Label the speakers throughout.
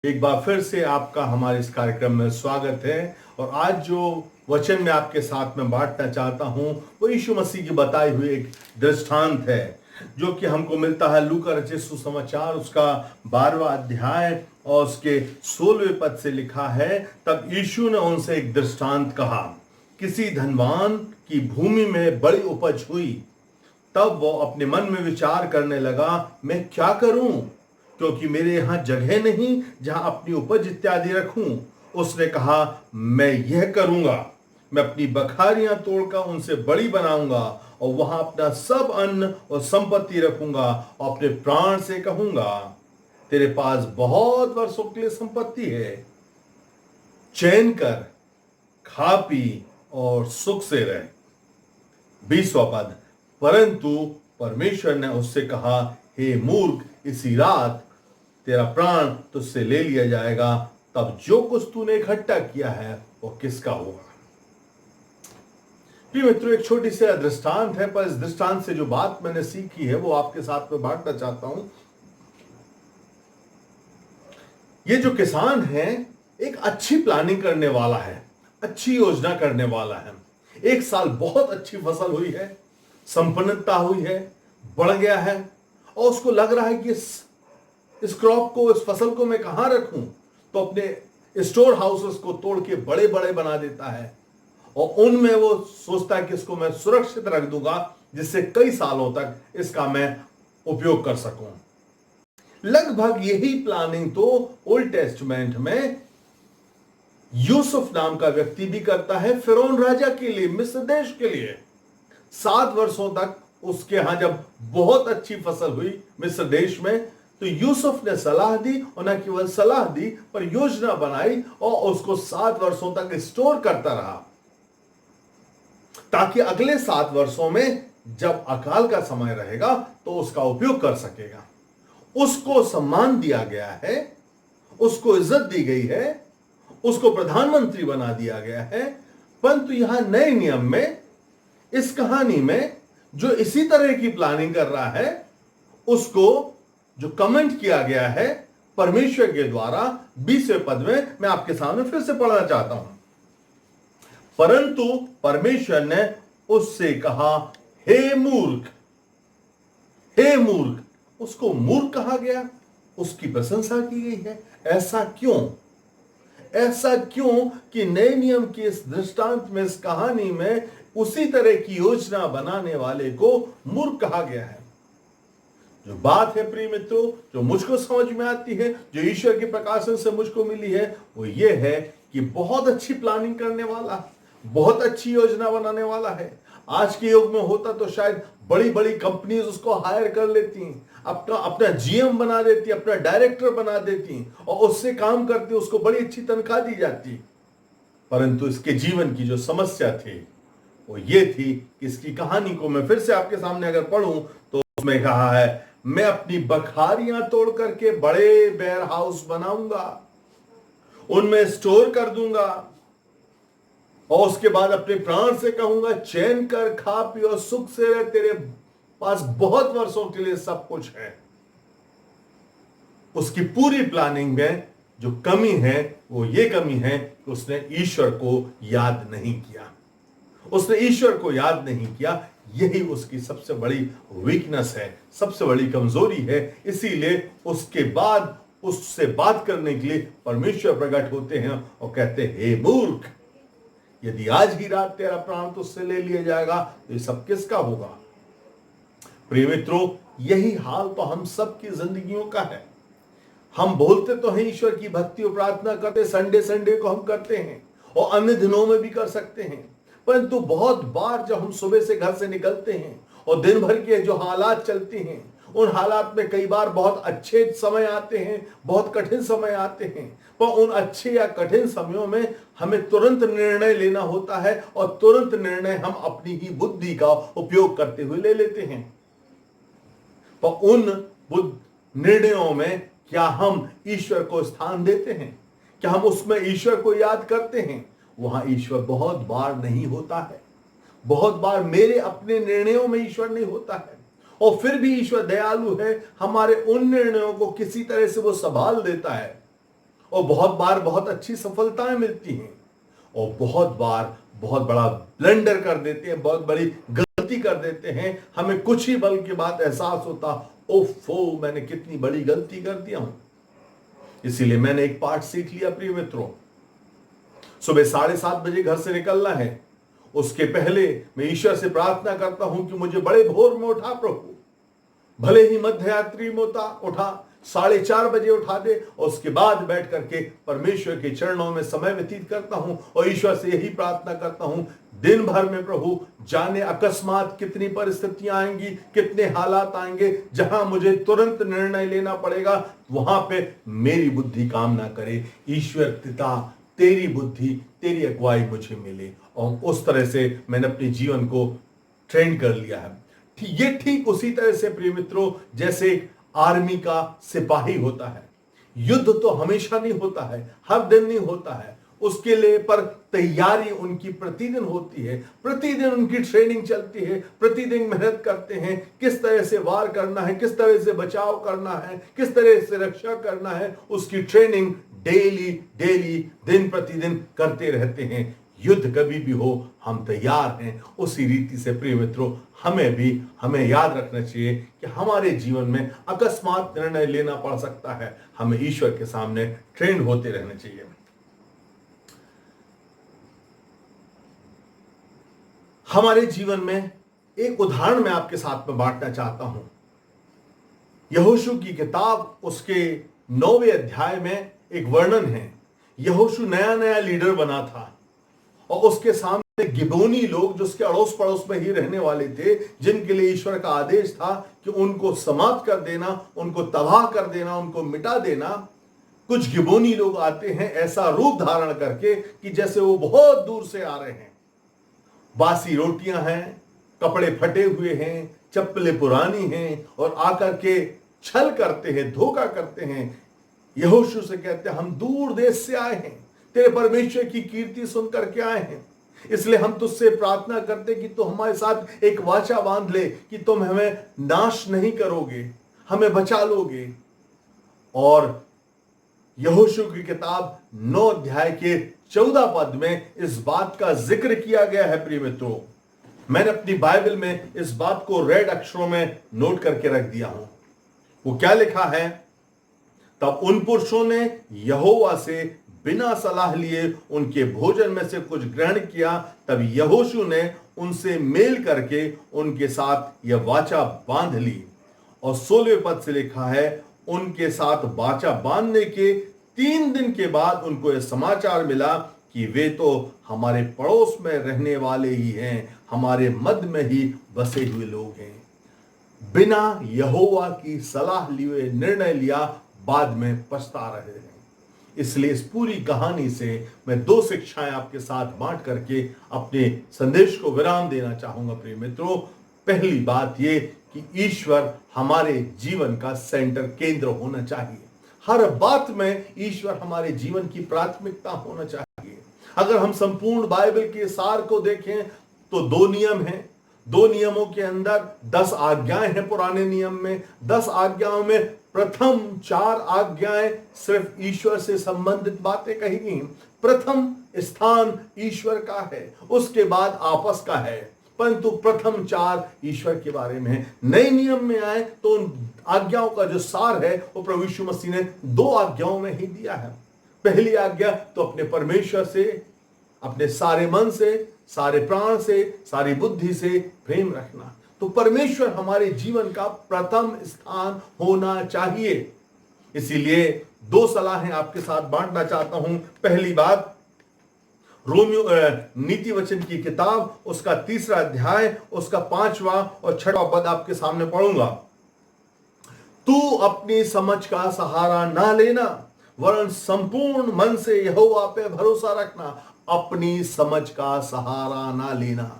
Speaker 1: एक बार फिर से आपका हमारे इस कार्यक्रम में स्वागत है। और आज जो वचन मैं आपके साथ में बांटना चाहता हूं वो यीशु मसीह की बताई हुई एक दृष्टांत है, जो कि हमको मिलता है लूका रचित सुसमाचार उसका 12वां अध्याय और उसके 16वें पद से लिखा है। तब यीशु ने उनसे एक दृष्टांत कहा, किसी धनवान की भूमि में बड़ी उपज हुई। तब वो अपने मन में विचार करने लगा, मैं क्या करूं, क्योंकि मेरे यहां जगह नहीं जहां अपनी उपज इत्यादि रखूं। उसने कहा, मैं यह करूंगा, मैं अपनी बखारियां तोड़कर उनसे बड़ी बनाऊंगा और वहां अपना सब अन्न और संपत्ति रखूंगा और अपने प्राण से कहूंगा, तेरे पास बहुत वर्षों के लिए संपत्ति है, चैन कर, खा पी और सुख से रह। 20वां पद, परंतु परमेश्वर ने उससे कहा, हे मूर्ख, इसी रात तेरा प्राण तुझसे ले लिया जाएगा। तब जो कुछ तूने इकट्ठा किया है वो किसका होगा। प्रिय मित्रों, एक छोटी सी दृष्टांत है, पर इस दृष्टांत से जो बात मैंने सीखी है वो आपके साथ में बांटना चाहता हूं। ये जो किसान है एक अच्छी प्लानिंग करने वाला है, अच्छी योजना करने वाला है। एक साल बहुत अच्छी फसल हुई है, संपन्नता हुई है, बढ़ गया है, और उसको लग रहा है कि इस क्रॉप को, इस फसल को मैं कहां रखूं। तो अपने स्टोर हाउसेस को तोड़ के बड़े बड़े बना देता है और उनमें वो सोचता है कि इसको मैं सुरक्षित रख दूंगा, जिससे कई सालों तक इसका मैं उपयोग कर सकूं। लगभग यही प्लानिंग तो ओल्ड टेस्टमेंट में यूसुफ नाम का व्यक्ति भी करता है, फिरौन राजा के लिए, मिस्र देश के लिए। 7 वर्षों तक उसके यहां जब बहुत अच्छी फसल हुई मिस्र देश में, तो यूसुफ ने सलाह दी, और न केवल सलाह दी पर योजना बनाई और उसको 7 वर्षों तक स्टोर करता रहा, ताकि अगले 7 वर्षों में जब अकाल का समय रहेगा तो उसका उपयोग कर सकेगा। उसको सम्मान दिया गया है, उसको इज्जत दी गई है, उसको प्रधानमंत्री बना दिया गया है। परंतु यहां नए नियम में, इस कहानी में, जो इसी तरह की प्लानिंग कर रहा है, उसको जो कमेंट किया गया है परमेश्वर के द्वारा 20वें पद में, मैं आपके सामने फिर से पढ़ना चाहता हूं। परंतु परमेश्वर ने उससे कहा, हे मूर्ख, हे मूर्ख। उसको मूर्ख कहा गया, उसकी प्रशंसा की गई है। ऐसा क्यों? ऐसा क्यों कि नए नियम के इस दृष्टांत में, इस कहानी में, उसी तरह की योजना बनाने वाले को मूर्ख कहा गया है। जो बात है प्रिय मित्रों, जो मुझको समझ में आती है, जो ईश्वर के प्रकाशन से मुझको मिली है, वो ये है कि बहुत अच्छी प्लानिंग करने वाला, बहुत अच्छी योजना बनाने वाला है। आज के युग में होता तो शायद बड़ी बड़ी कंपनीज उसको हायर कर लेती, अपना अपना जीएम बना देती, अपना डायरेक्टर बना देती और उससे काम करती, उसको बड़ी अच्छी तनख्वाह दी जाती। परंतु इसके जीवन की जो समस्या थी वो ये थी कि इसकी कहानी को मैं फिर से आपके सामने अगर पढ़ूं तो उसमें कहा है, मैं अपनी बखारियां तोड़ करके बड़े वेयर हाउस बनाऊंगा, उनमें स्टोर कर दूंगा और उसके बाद अपने प्राण से कहूंगा, चैन कर, खा पी और सुख से रह, तेरे पास बहुत वर्षों के लिए सब कुछ है। उसकी पूरी प्लानिंग में जो कमी है वो ये कमी है कि उसने ईश्वर को याद नहीं किया। उसने ईश्वर को याद नहीं किया। यही उसकी सबसे बड़ी वीकनेस है, सबसे बड़ी कमजोरी है। इसीलिए उसके बाद उससे बात करने के लिए परमेश्वर प्रकट होते हैं और कहते हैं, हे मूर्ख, यदि आज ही रात तेरा प्राण तुझसे ले लिया जाएगा तो ये सब किसका होगा। प्रिय मित्रों, यही हाल तो हम सबकी जिंदगियों का है। हम बोलते तो हैं ईश्वर की भक्ति और प्रार्थना करते, संडे संडे को हम करते हैं और अन्य दिनों में भी कर सकते हैं। परंतु बहुत बार जब हम सुबह से घर से निकलते हैं और दिन भर के जो हालात चलते हैं, उन हालात में कई बार बहुत अच्छे समय आते हैं, बहुत कठिन समय आते हैं। पर उन अच्छे या कठिन समयों में हमें तुरंत निर्णय लेना होता है और तुरंत निर्णय हम अपनी ही बुद्धि का उपयोग करते हुए ले लेते हैं। पर उन निर्णयों में क्या हम ईश्वर को स्थान देते हैं? क्या हम उसमें ईश्वर को याद करते हैं? वहां ईश्वर बहुत बार नहीं होता है। बहुत बार मेरे अपने निर्णयों में ईश्वर नहीं होता है, और फिर भी ईश्वर दयालु है, हमारे उन निर्णयों को किसी तरह से वो संभाल देता है और बहुत बार बहुत अच्छी सफलताएं मिलती हैं, और बहुत बार बहुत बड़ा ब्लंडर कर देते हैं, बहुत बड़ी गलती कर देते हैं। हमें कुछ ही पल के बाद एहसास होता, ओफो, मैंने कितनी बड़ी गलती कर दिया हूं। इसीलिए मैंने एक पाठ सीख लिया प्रिय मित्रों, सुबह 7:30 बजे घर से निकलना है, उसके पहले मैं ईश्वर से प्रार्थना करता हूं कि मुझे बड़े भोर में उठा प्रभु, भले ही मध्य रात्रि में उठा 4:30 बजे उठा दे, और उसके बाद बैठ करके परमेश्वर के चरणों में समय व्यतीत करता हूं और ईश्वर से यही प्रार्थना करता हूं, दिन भर में प्रभु जाने अकस्मात कितनी परिस्थितियां आएंगी, कितने हालात आएंगे जहां मुझे तुरंत निर्णय लेना पड़ेगा, वहां पे मेरी बुद्धि काम ना करे। ईश्वर पिता, तेरी बुद्धि, तेरी अगुवाई मुझे मिले, और उस तरह से मैंने अपने जीवन को ट्रेन कर लिया है। ये ठीक उसी तरह से प्रिय मित्रों, जैसे आर्मी का सिपाही होता है। युद्ध तो हमेशा नहीं होता है, हर दिन नहीं होता है, उसके लिए पर तैयारी उनकी प्रतिदिन होती है, प्रतिदिन उनकी ट्रेनिंग चलती है, प्रतिदिन मेहनत करते हैं, किस तरह से वार करना है, किस तरह से बचाव करना है, किस तरह से रक्षा करना है, उसकी ट्रेनिंग डेली डेली दिन प्रतिदिन करते रहते हैं। युद्ध कभी भी हो, हम तैयार हैं। उसी रीति से प्रिय मित्रों, हमें याद रखना चाहिए कि हमारे जीवन में अकस्मात निर्णय लेना पड़ सकता है, हमें ईश्वर के सामने ट्रेन होते रहना चाहिए। हमारे जीवन में एक उदाहरण मैं आपके साथ में बांटना चाहता हूं। यहोशू की किताब, उसके 9वें अध्याय में एक वर्णन है। यहोशू नया नया लीडर बना था, और उसके सामने गिबोनी लोग, जो उसके अड़ोस पड़ोस में ही रहने वाले थे, जिनके लिए ईश्वर का आदेश था कि उनको समाप्त कर देना, उनको तबाह कर देना, उनको मिटा देना, कुछ गिबोनी लोग आते हैं ऐसा रूप धारण करके कि जैसे वो बहुत दूर से आ रहे हैं। बासी रोटियां हैं, कपड़े फटे हुए हैं, चप्पलें पुरानी हैं, और आकर के छल करते हैं, धोखा करते हैं। यहोशू से कहते हैं, हम दूर देश से आए हैं, तेरे परमेश्वर की कीर्ति सुन करके आए हैं, इसलिए हम तुझसे प्रार्थना करते कि तू हमारे साथ एक वाचा बांध ले कि तुम हमें नाश नहीं करोगे, हमें बचा लोगे। और यहोशू की किताब 9 अध्याय के 14 पद में इस बात का जिक्र किया गया है। प्रिय मित्रों, मैंने अपनी बाइबल में इस बात को रेड अक्षरों में नोट करके रख दिया हूं। वो क्या लिखा है? तब उन पुरुषों ने यहोवा से बिना सलाह लिए उनके भोजन में से कुछ ग्रहण किया। तब यहोशू ने उनसे मेल करके उनके साथ यह वाचा बांध ली। और 16वें पद से लिखा है, उनके साथ वाचा बांधने के 3 दिन के बाद उनको यह समाचार मिला कि वे तो हमारे पड़ोस में रहने वाले ही हैं, हमारे मध्य में ही बसे हुए लोग हैं। बिना यहोवा की सलाह लिए निर्णय लिया, बाद में पछता रहे हैं। इसलिए इस पूरी कहानी से मैं 2 शिक्षाएं आपके साथ बांट करके अपने संदेश को विराम देना चाहूंगा। प्रिय मित्रों, पहली बात यह कि ईश्वर हमारे जीवन का सेंटर, केंद्र होना चाहिए। हर बात में ईश्वर हमारे जीवन की प्राथमिकता होना चाहिए। अगर हम संपूर्ण बाइबल के सार को देखें तो 2 नियम हैं। 2 नियमों के अंदर 10 आज्ञाएं हैं। पुराने नियम में 10 आज्ञाओं में प्रथम 4 आज्ञाएं सिर्फ ईश्वर से संबंधित बातें कही गई। प्रथम स्थान ईश्वर का है, उसके बाद आपस का है, परंतु प्रथम 4 ईश्वर के बारे में है। नए नियम में आए तो उन आज्ञाओं का जो सार है वो प्रभु यीशु मसीह ने 2 आज्ञाओं में ही दिया है। पहली आज्ञा तो अपने परमेश्वर से अपने सारे मन से, सारे प्राण से, सारी बुद्धि से प्रेम रखना। तो परमेश्वर हमारे जीवन का प्रथम स्थान होना चाहिए। इसीलिए 2 सलाहें आपके साथ बांटना चाहता हूं। पहली बात, रोमियो नीति वचन की किताब, उसका 3रा अध्याय, उसका 5वां और 6वां पद आपके सामने पढ़ूंगा। तू अपनी समझ का सहारा ना लेना, वरन संपूर्ण मन से यहोवा पे भरोसा रखना। अपनी समझ का सहारा ना लेना।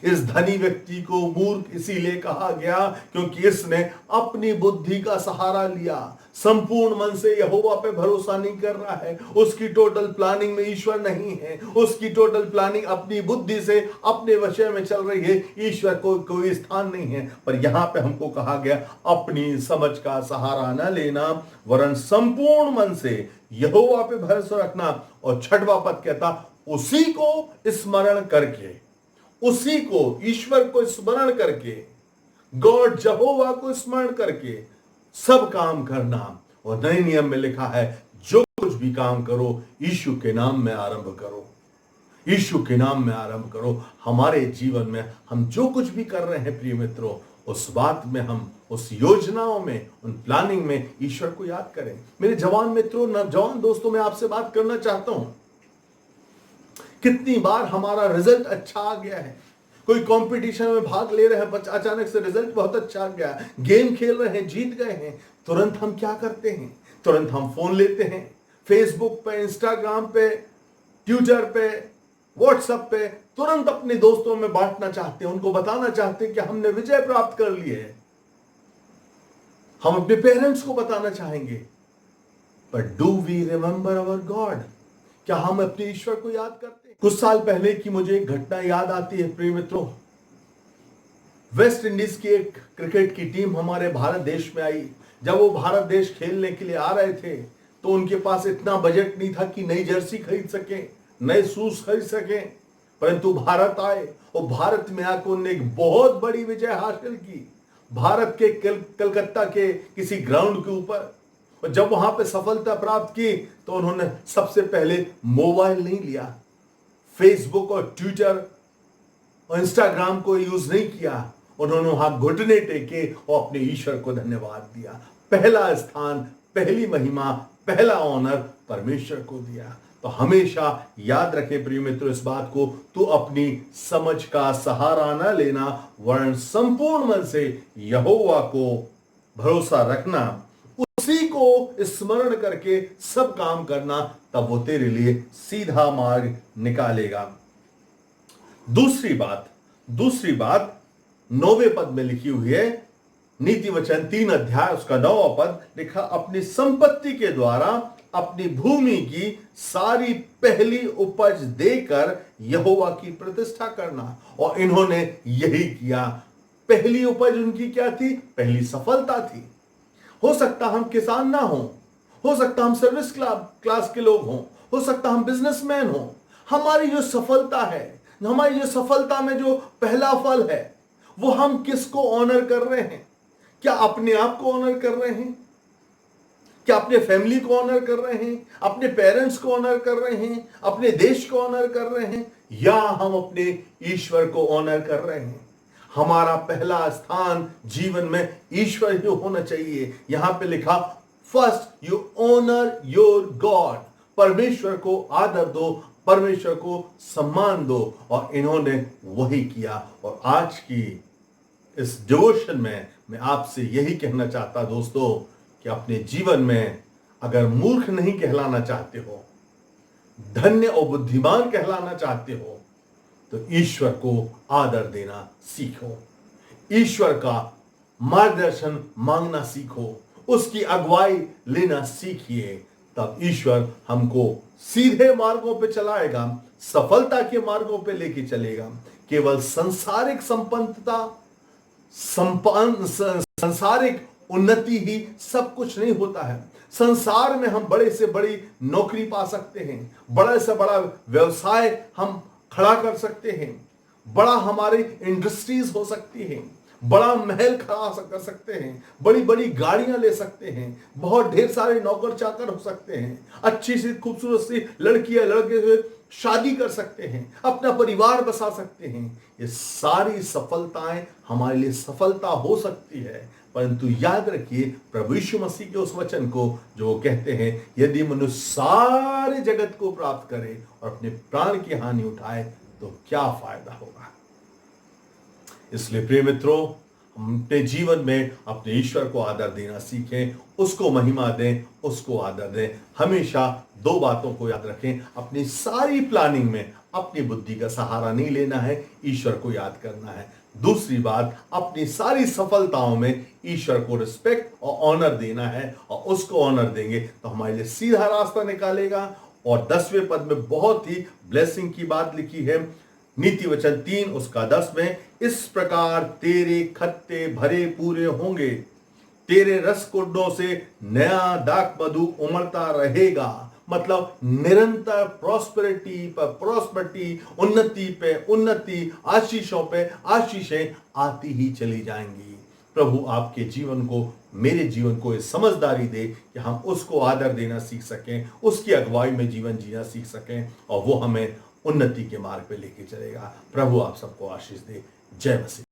Speaker 1: इस धनी व्यक्ति को मूर्ख इसीलिए कहा गया क्योंकि इसने अपनी बुद्धि का सहारा लिया, संपूर्ण मन से यहोवा पे भरोसा नहीं कर रहा है, उसकी टोटल प्लानिंग में ईश्वर नहीं है, उसकी टोटल प्लानिंग अपनी बुद्धि से अपने विषय में चल रही है, ईश्वर को कोई स्थान नहीं है। पर यहां पे हमको कहा गया अपनी समझ का सहारा न लेना, वरन संपूर्ण मन से यहोवा पे भरोसा रखना। और छठवां पद कहता उसी को स्मरण करके, उसी को ईश्वर को स्मरण करके, गॉड यहोवा को स्मरण करके सब काम करना। और नए नियम में लिखा है जो कुछ भी काम करो यीशु के नाम में आरंभ करो, यीशु के नाम में आरंभ करो। हमारे जीवन में हम जो कुछ भी कर रहे हैं प्रिय मित्रों, उस बात में हम उस योजनाओं में, उन प्लानिंग में ईश्वर को याद करें। मेरे जवान मित्रों, नौजवान दोस्तों, मैं आपसे बात करना चाहता हूं, कितनी बार हमारा रिजल्ट अच्छा आ गया है, कोई कंपटीशन में भाग ले रहे हैं, अचानक से रिजल्ट बहुत अच्छा आ गया, गेम खेल रहे हैं, जीत गए हैं, तुरंत हम क्या करते हैं, तुरंत हम फोन लेते हैं, फेसबुक पे, इंस्टाग्राम पे, ट्विटर पे, व्हाट्सएप पे तुरंत अपने दोस्तों में बांटना चाहते हैं, उनको बताना चाहते हैं कि हमने विजय प्राप्त कर ली है। हम अपने पेरेंट्स को बताना चाहेंगे, but do we remember our God? क्या हम अपने ईश्वर को याद करते हैं? कुछ साल पहले की मुझे एक घटना याद आती है प्रिय मित्रों। वेस्ट इंडीज की एक क्रिकेट की टीम हमारे भारत देश में आई। जब वो भारत देश खेलने के लिए आ रहे थे तो उनके पास इतना बजट नहीं था कि नई जर्सी खरीद सके, नए शूज खरीद सके, परंतु भारत आए और भारत में आकर उन्होंने एक बहुत बड़ी विजय हासिल की, भारत के कलकत्ता के किसी ग्राउंड के ऊपर। और जब वहां पे सफलता प्राप्त की तो उन्होंने सबसे पहले मोबाइल नहीं लिया, फेसबुक और ट्विटर और इंस्टाग्राम को यूज नहीं किया, उन्होंने वहां घुटने टेके और अपने ईश्वर को धन्यवाद दिया। पहला स्थान, पहली महिमा, पहला ऑनर परमेश्वर को दिया। तो हमेशा याद रखें प्रिय मित्रों इस बात को, तू अपनी समझ का सहारा न लेना, वरन संपूर्ण मन से यहोवा को भरोसा रखना, उसी को स्मरण करके सब काम करना, तब वो तेरे लिए सीधा मार्ग निकालेगा। दूसरी बात 9वें पद में लिखी हुई है, नीति वचन 3 अध्याय उसका 9वां पद लिखा, अपनी संपत्ति के द्वारा अपनी भूमि की सारी पहली उपज देकर यहोवा की प्रतिष्ठा करना। और इन्होंने यही किया। पहली उपज उनकी क्या थी? पहली सफलता थी। हो सकता हम किसान ना हो सकता हम सर्विस क्लास के लोग हो सकता हम बिजनेसमैन हो, हमारी जो सफलता है, हमारी जो सफलता में जो पहला फल है, वो हम किसको ऑनर कर रहे हैं? क्या अपने आप को ऑनर कर रहे हैं? क्या अपने फैमिली को ऑनर कर रहे हैं? अपने पेरेंट्स को ऑनर कर रहे हैं? अपने देश को ऑनर कर रहे हैं? या हम अपने ईश्वर को ऑनर कर रहे हैं? हमारा पहला स्थान जीवन में ईश्वर ही होना चाहिए। यहां पे लिखा, first you honour your God, परमेश्वर को आदर दो, परमेश्वर को सम्मान दो। और इन्होंने वही किया। और आज की इस डिवोशन में मैं आपसे यही कहना चाहता दोस्तों कि अपने जीवन में अगर मूर्ख नहीं कहलाना चाहते हो, धन्य और बुद्धिमान कहलाना चाहते हो, तो ईश्वर को आदर देना सीखो, ईश्वर का मार्गदर्शन मांगना सीखो, उसकी अगुवाई लेना सीखिए। तब ईश्वर हमको सीधे मार्गों पे चलाएगा, सफलता के मार्गों पे लेके चलेगा। केवल सांसारिक संपन्नता, सांसारिक उन्नति ही सब कुछ नहीं होता है। संसार में हम बड़े से बड़ी नौकरी पा सकते हैं, बड़े से बड़ा व्यवसाय हम खड़ा कर सकते हैं, बड़ा हमारी इंडस्ट्रीज हो सकती हैं, बड़ा महल खड़ा कर सकते हैं, बड़ी बड़ी गाड़ियां ले सकते हैं, बहुत ढेर सारे नौकर चाकर हो सकते हैं, अच्छी सी खूबसूरत सी लड़कियां लड़के से शादी कर सकते हैं, अपना परिवार बसा सकते हैं। ये सारी सफलताएं हमारे लिए सफलता हो सकती है, परंतु याद रखिए प्रभु यीशु मसीह के उस वचन को जो वो कहते हैं, यदि मनुष्य सारे जगत को प्राप्त करे और अपने प्राण की हानि उठाए तो क्या फायदा होगा। इसलिए प्रिय मित्रों, हम अपने जीवन में अपने ईश्वर को आदर देना सीखें, उसको महिमा दें, उसको आदर दें। हमेशा 2 बातों को याद रखें, अपनी सारी प्लानिंग में अपनी बुद्धि का सहारा नहीं लेना है, ईश्वर को याद करना है। दूसरी बात, अपनी सारी सफलताओं में ईश्वर को रिस्पेक्ट और ऑनर देना है, और उसको ऑनर देंगे तो हमारे लिए सीधा रास्ता निकालेगा। और 10वें पद में बहुत ही ब्लेसिंग की बात लिखी है, नीति वचन 3 उसका 10 में, इस प्रकार तेरे खत्ते भरे पूरे होंगे, तेरे रस कुंडों से नया दाख मधु उमड़ता रहेगा। मतलब निरंतर प्रॉस्पेरिटी पर प्रॉस्पेरिटी, उन्नति पे उन्नति, आशीषों पे आशीषें आती ही चली जाएंगी। प्रभु आपके जीवन को, मेरे जीवन को ये समझदारी दे कि हम उसको आदर देना सीख सकें, उसकी अगुवाई में जीवन जीना सीख सकें, और वो हमें उन्नति के मार्ग पे लेके चलेगा। प्रभु आप सबको आशीष दे। जय मसीह।